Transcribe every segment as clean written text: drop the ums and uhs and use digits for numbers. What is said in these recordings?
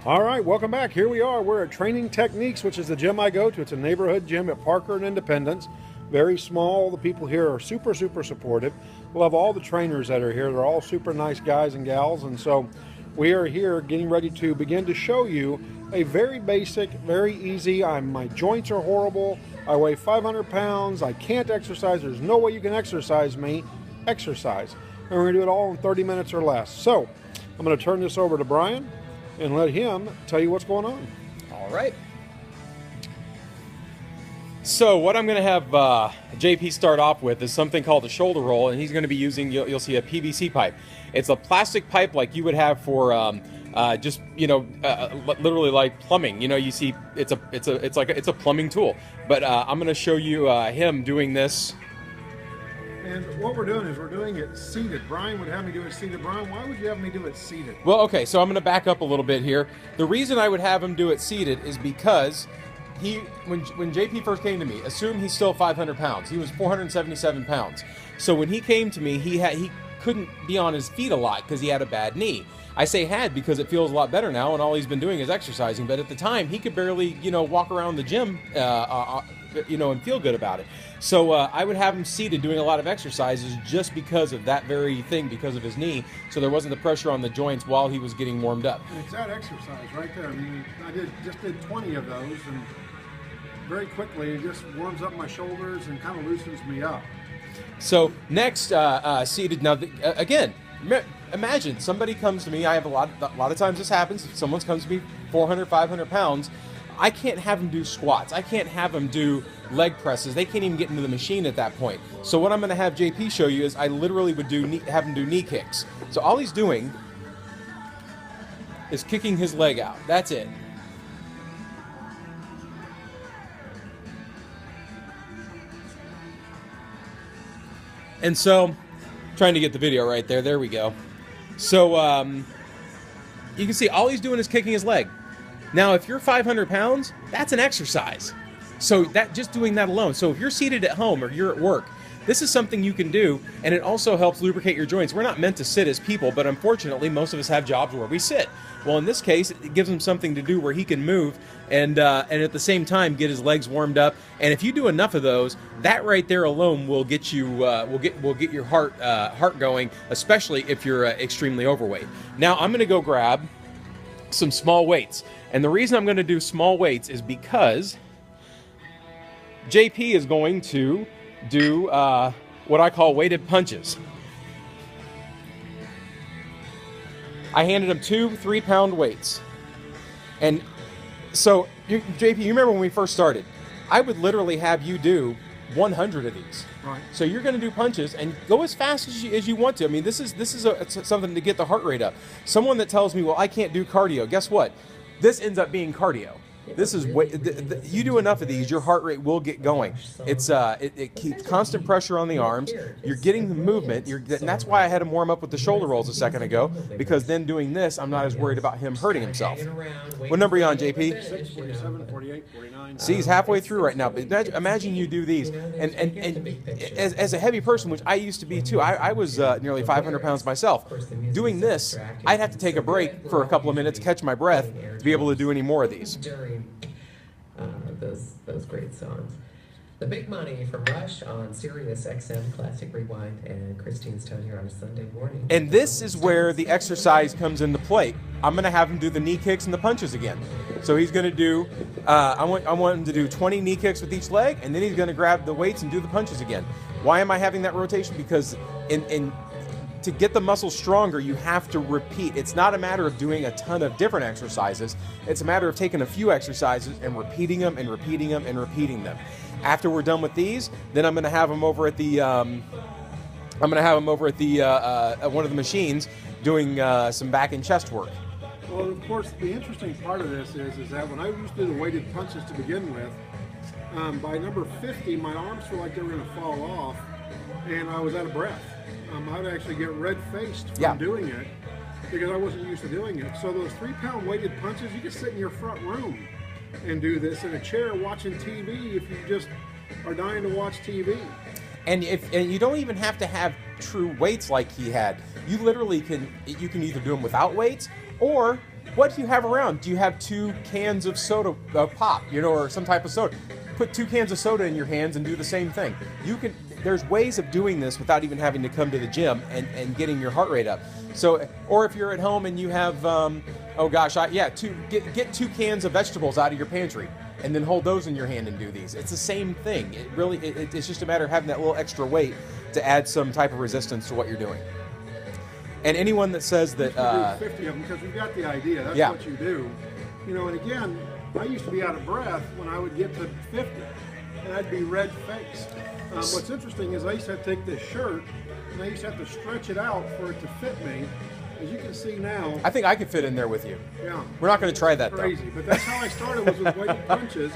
All right, welcome back. Here we are. We're at Training Techniques, which is the gym I go to. It's a neighborhood gym at Parker and Independence. Very small. The people here are super, super supportive. Love all the trainers that are here. They're all super nice guys and gals. And so we are here getting ready to begin to show you a very basic, very easy. My joints are horrible. I weigh 500 pounds. I can't exercise. There's no way you can exercise me. Exercise. And we're going to do it all in 30 minutes or less. So I'm going to turn this over to Brian and let him tell you what's going on. All right. So what I'm going to have JP start off with is something called a shoulder roll, and he's going to be using, you'll see, a PVC pipe. It's a plastic pipe like you would have for just, literally like plumbing. You know, you see, it's a plumbing tool. But I'm going to show you him doing this. And what we're doing is we're doing it seated. Brian would have me do it seated. Brian, why would you have me do it seated? Well, okay, so I'm going to back up a little bit here. The reason I would have him do it seated is because when JP first came to me, assume he's still 500 pounds. He was 477 pounds. So when he came to me, he couldn't be on his feet a lot because he had a bad knee. I say had because it feels a lot better now, and all he's been doing is exercising. But at the time, he could barely, walk around the gym, and feel good about it. So I would have him seated doing a lot of exercises just because of that very thing, because of his knee. So there wasn't the pressure on the joints while he was getting warmed up. And it's that exercise right there. I mean, I just did 20 of those, and very quickly it just warms up my shoulders and kind of loosens me up. So next, seated. Now again, imagine somebody comes to me. I have a lot of times this happens. If someone comes to me 400, 500 pounds, I can't have them do squats. I can't have them do leg presses. They can't even get into the machine at that point. So what I'm going to have JP show you is I literally would have him do knee kicks. So all he's doing is kicking his leg out. That's it. And so, trying to get the video right there. There we go. So you can see all he's doing is kicking his leg. Now, if you're 500 pounds, that's an exercise. So just doing that alone. So if you're seated at home or you're at work, this is something you can do, and it also helps lubricate your joints. We're not meant to sit as people, but unfortunately, most of us have jobs where we sit. Well, in this case, it gives him something to do where he can move and at the same time get his legs warmed up. And if you do enough of those, that right there alone will get you will get your heart going, especially if you're extremely overweight. Now, I'm going to go grab some small weights. And the reason I'm going to do small weights is because JP is going to do what I call weighted punches. I handed him 2 3-pound weights. And so, JP, you remember when we first started, I would literally have you do 100 of these. Right. So you're going to do punches and go as fast as you want to. I mean, this is something to get the heart rate up. Someone that tells me, well, I can't do cardio, guess what? This ends up being cardio. This is you do enough of these, your heart rate will get going. It keeps constant pressure on the arms. You're getting the movement. And that's why I had him warm up with the shoulder rolls a second ago, because then doing this, I'm not as worried about him hurting himself. What number are you on, JP? 6, 47, 48, 49. See, he's halfway through right now. But imagine you do these, and as a heavy person, which I used to be too, I was nearly 500 pounds myself. Doing this, I'd have to take a break for a couple of minutes, catch my breath, to be able to do any more of these. Those great songs. The Big Money from Rush on Sirius XM Classic Rewind, and Christine's Tone here on a Sunday morning. And this is where the exercise comes into play. I'm going to have him do the knee kicks and the punches again. So he's going to do, I want him to do 20 knee kicks with each leg, and then he's going to grab the weights and do the punches again. Why am I having that rotation? Because to get the muscles stronger, you have to repeat. It's not a matter of doing a ton of different exercises. It's a matter of taking a few exercises and repeating them and repeating them and repeating them. After we're done with these, then I'm going to have them over at the one of the machines doing some back and chest work. Well, of course, the interesting part of this is that when I used to do the weighted punches to begin with, by number 50, my arms felt like they were going to fall off, and I was out of breath. I'd actually get red-faced from doing it because I wasn't used to doing it. So those 3-pound weighted punches, you can sit in your front room and do this in a chair watching TV if you just are dying to watch TV. And you don't even have to have true weights like he had. You literally can either do them without weights, or what do you have around? Do you have 2 cans of soda, pop, or some type of soda? Put 2 cans of soda in your hands and do the same thing. There's ways of doing this without even having to come to the gym and getting your heart rate up. So, or if you're at home and you have, get 2 cans of vegetables out of your pantry and then hold those in your hand and do these. It's the same thing. It's just a matter of having that little extra weight to add some type of resistance to what you're doing. And anyone that says that... 50 of them, because we've got the idea. That's yeah. what you do. And again, I used to be out of breath when I would get to 50, and I'd be red-faced. What's interesting is I used to have to take this shirt, and I used to have to stretch it out for it to fit me. As you can see now... I think I could fit in there with you. Yeah. We're not going to try that, crazy. though. But that's how I started, was with weighted punches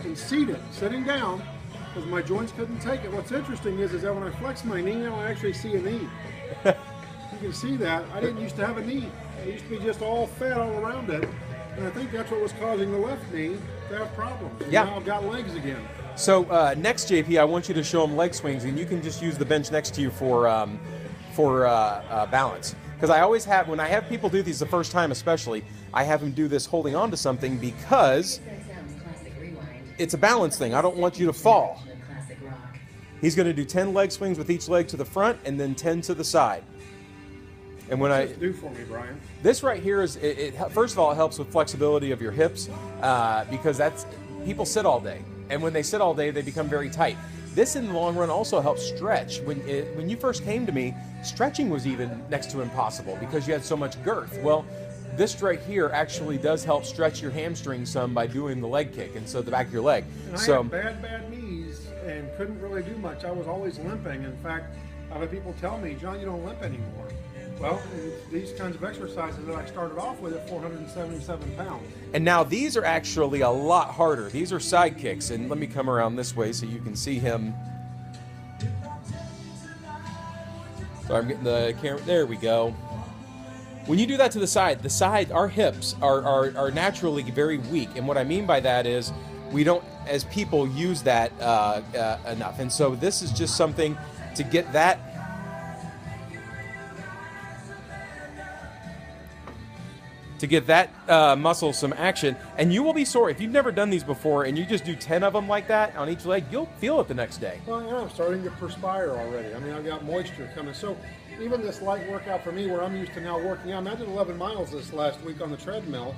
and sitting down, because my joints couldn't take it. What's interesting is that when I flex my knee now, I actually see a knee. You can see that. I didn't used to have a knee. It used to be just all fat all around it. And I think that's what was causing the left knee to have problems. And yeah. Now I've got legs again. So next, JP, I want you to show them leg swings, and you can just use the bench next to you for balance. Because I always have, when I have people do these the first time especially, I have them do this holding on to something because it's a balance thing. I don't want you to fall. He's going to do 10 leg swings with each leg to the front and then 10 to the side. And when What's this do for me, Brian? This right here is, first of all, it helps with flexibility of your hips because people sit all day. And when they sit all day, they become very tight. This, in the long run, also helps stretch. When you first came to me, stretching was even next to impossible because you had so much girth. Well, this right here actually does help stretch your hamstring some by doing the leg kick, and so the back of your leg. And I had bad knees and couldn't really do much. I was always limping. In fact, I've had people tell me, John, you don't limp anymore. Well, these kinds of exercises that I started off with at 477 pounds. And now these are actually a lot harder. These are side kicks. And let me come around this way so you can see him. So I'm getting the camera. There we go. When you do that to the side, our hips are naturally very weak. And what I mean by that is we don't, as people, use that enough. And so this is just something to get that muscle some action, and you will be sore. If you've never done these before and you just do 10 of them like that on each leg, you'll feel it the next day. Well, yeah, I'm starting to perspire already. I mean, I've got moisture coming. So even this light workout for me, where I'm used to now working out, I did 11 miles this last week on the treadmill.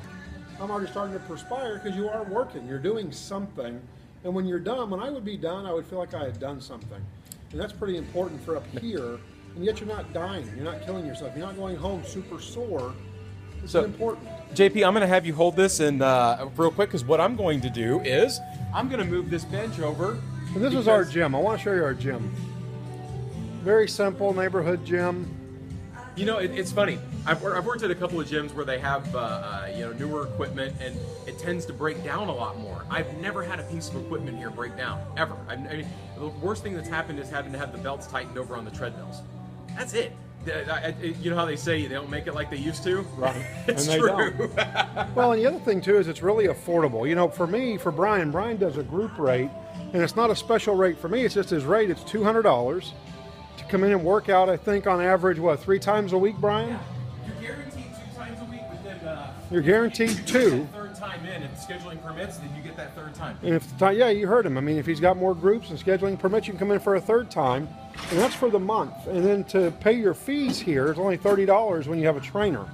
I'm already starting to perspire because you are working. You're doing something. And when you're done, when I would be done, I would feel like I had done something. And that's pretty important for up here. And yet you're not dying. You're not killing yourself. You're not going home super sore. This is important. JP, I'm going to have you hold this and real quick, because what I'm going to do is I'm going to move this bench over. And this is our gym. I want to show you our gym. Very simple neighborhood gym. You know, it's funny. I've worked at a couple of gyms where they have newer equipment, and it tends to break down a lot more. I've never had a piece of equipment here break down, ever. I mean, the worst thing that's happened is having to have the belts tightened over on the treadmills. That's it. You know how they say they don't make it like they used to? Right. It's and they true. Don't. Well, and the other thing, too, is it's really affordable. You know, for me, for Brian does a group rate, and it's not a special rate for me. It's just his rate. It's $200 to come in and work out, I think, on average, 3 times a week, Brian? Yeah. You're guaranteed 2 times a week, but then... You're guaranteed 2. Third time in, if scheduling permits, then you get that third time. And yeah, you heard him. I mean, if he's got more groups and scheduling permits, you can come in for a third time, and that's for the month. And then to pay your fees here, it's only $30 when you have a trainer.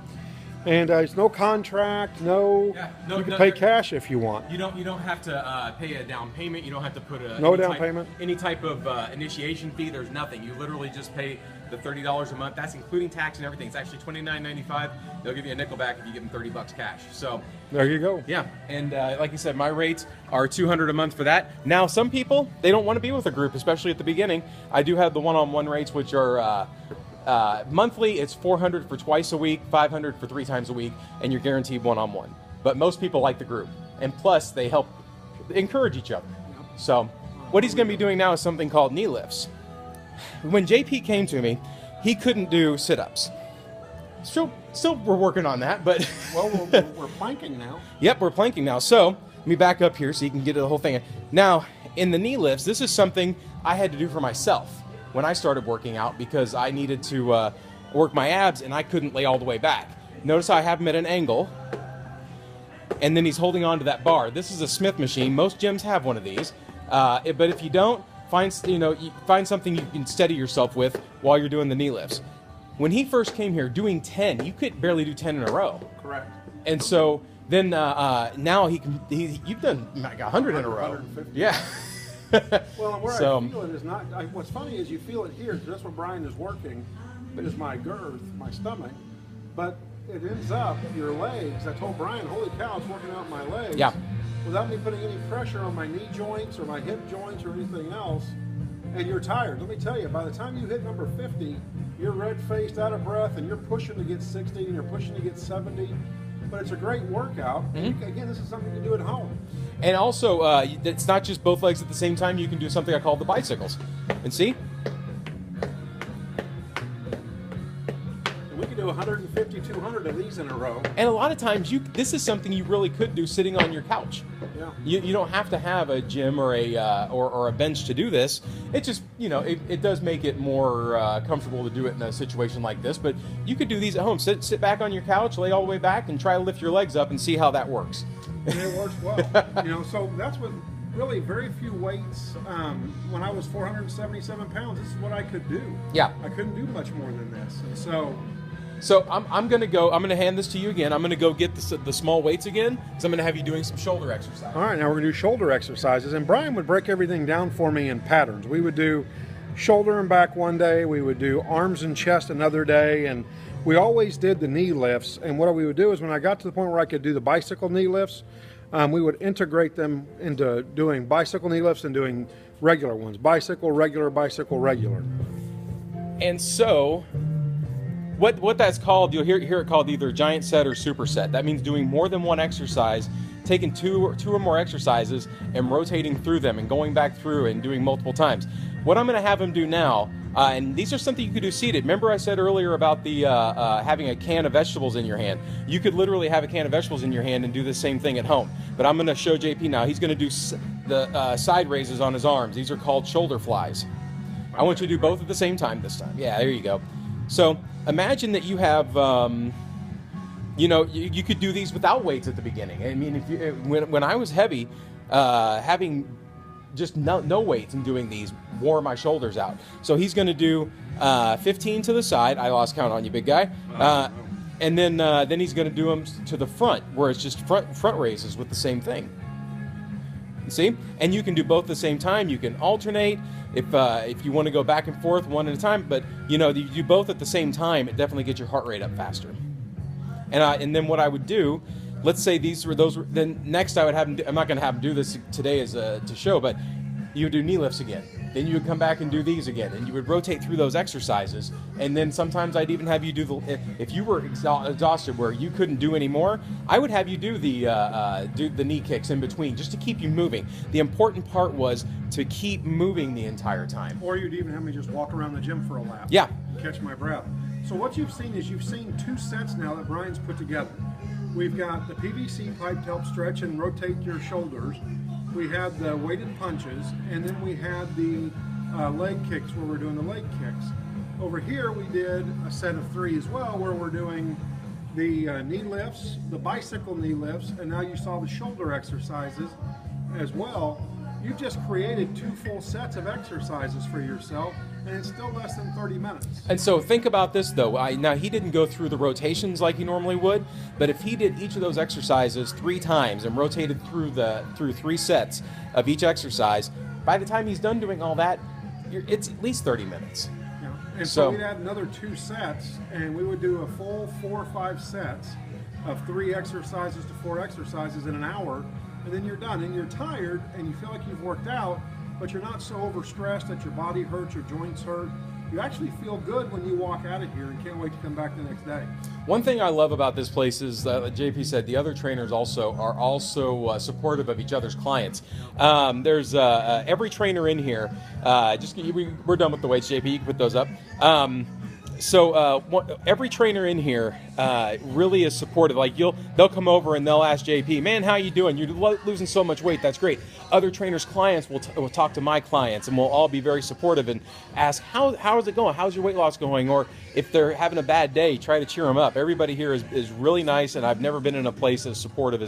And it's no contract, you can pay cash if you want. You don't have to pay a down payment. You don't have to put any type of initiation fee. There's nothing. You literally just pay the $30 a month. That's including tax and everything. It's actually $29.95. They'll give you a nickel back if you give them $30 cash. So there you go. Yeah, and like you said, my rates are $200 a month for that. Now, some people, they don't want to be with a group, especially at the beginning. I do have the one-on-one rates, which are monthly. It's $400 for twice a week, $500 for 3 times a week, and you're guaranteed one-on-one. But most people like the group, and plus they help encourage each other. So what he's going to be doing now is something called knee lifts. When JP came to me, he couldn't do sit-ups. Still we're working on that, but well, we're planking now. Yep, we're planking now. So let me back up here so you can get to the whole thing. Now, in the knee lifts, this is something I had to do for myself when I started working out because I needed to work my abs and I couldn't lay all the way back. Notice how I have him at an angle. And then he's holding on to that bar. This is a Smith machine. Most gyms have one of these. But if you don't, find something you can steady yourself with while you're doing the knee lifts. When he first came here doing 10, you could barely do 10 in a row. Correct. And so then now you've done like 100 in a row. 150. Yeah. Well, and where So- I feel it is not. What's funny is you feel it here. 'Cause that's where Brian is working. Is my girth, my stomach, but it ends up your legs. I told Brian, "Holy cow, it's working out my legs." Yeah. Without me putting any pressure on my knee joints or my hip joints or anything else, and you're tired. Let me tell you, by the time you hit number 50, you're red-faced, out of breath, and you're pushing to get 60, and you're pushing to get 70. But it's a great workout. And again, this is something you can do at home. And also, it's not just both legs at the same time. You can do something I call the bicycles. And see? And we can do 150, 200 of these in a row. And a lot of times, this is something you really could do sitting on your couch. Yeah. You don't have to have a gym or a bench to do this. It just, it does make it more comfortable to do it in a situation like this. But you could do these at home. Sit back on your couch, lay all the way back, and try to lift your legs up and see how that works. And it works well. So that's what really very few weights. When I was 477 pounds, this is what I could do. Yeah. I couldn't do much more than this. And So I'm gonna hand this to you again. I'm gonna go get the small weights again, because I'm gonna have you doing some shoulder exercise. all right, now we're gonna do shoulder exercises. And Brian would break everything down for me in patterns. We would do shoulder and back one day. We would do arms and chest another day. And we always did the knee lifts. And what we would do is when I got to the point where I could do the bicycle knee lifts, we would integrate them into doing bicycle knee lifts and doing regular ones. Bicycle, regular, bicycle, regular. And so, what that's called, you'll hear it called either giant set or superset. That means doing more than one exercise, taking two or more exercises and rotating through them and going back through and doing multiple times. What I'm going to have him do now, and these are something you could do seated. Remember I said earlier about the having a can of vegetables in your hand. You could literally have a can of vegetables in your hand and do the same thing at home. But I'm going to show JP now. He's going to do the side raises on his arms. These are called shoulder flies. I want you to do both at the same time this time. Yeah, there you go. So imagine that you have, you could do these without weights at the beginning. I mean, when I was heavy, having just no weights and doing these wore my shoulders out. So he's going to do 15 to the side. I lost count on you, big guy. And then he's going to do them to the front, where it's just front raises with the same thing. See? And you can do both at the same time. You can alternate if you want to go back and forth one at a time. But you do both at the same time, it definitely gets your heart rate up faster. And then what I would do, let's say these were those. Then next I would have him. I'm not going to have him do this today to show, but you would do knee lifts again. Then you would come back and do these again, and you would rotate through those exercises. And then sometimes I'd even have you do if you were exhausted where you couldn't do any more, I would have you do the knee kicks in between just to keep you moving. The important part was to keep moving the entire time. Or you'd even have me just walk around the gym for a lap. Yeah. And catch my breath. So what you've seen is you've seen two sets now that Brian's put together. We've got the PVC pipe to help stretch and rotate your shoulders. We had the weighted punches, and then we had the leg kicks where we're doing the leg kicks. Over here we did a set of 3 as well where we're doing the knee lifts, the bicycle knee lifts, and now you saw the shoulder exercises as well. You've just created 2 full sets of exercises for yourself, and it's still less than 30 minutes. And so think about this though. Now he didn't go through the rotations like he normally would, but if he did each of those exercises 3 times and rotated through 3 sets of each exercise, by the time he's done doing all that, it's at least 30 minutes. Yeah. And so we'd add another 2 sets, and we would do a full 4 or 5 sets of 3 exercises to 4 exercises in an hour, and then you're done. And you're tired, and you feel like you've worked out, but you're not so overstressed that your body hurts, your joints hurt. You actually feel good when you walk out of here and can't wait to come back the next day. One thing I love about this place is, JP said, the other trainers are also supportive of each other's clients. There's every trainer in here. We're done with the weights, JP. You can put those up. Every trainer in here really is supportive. Like they'll come over and they'll ask JP, man, how you doing? You're losing so much weight. That's great. Other trainers' clients will talk to my clients, and we'll all be very supportive and ask, how is it going? How's your weight loss going? Or if they're having a bad day, try to cheer them up. Everybody here is really nice, and I've never been in a place as supportive as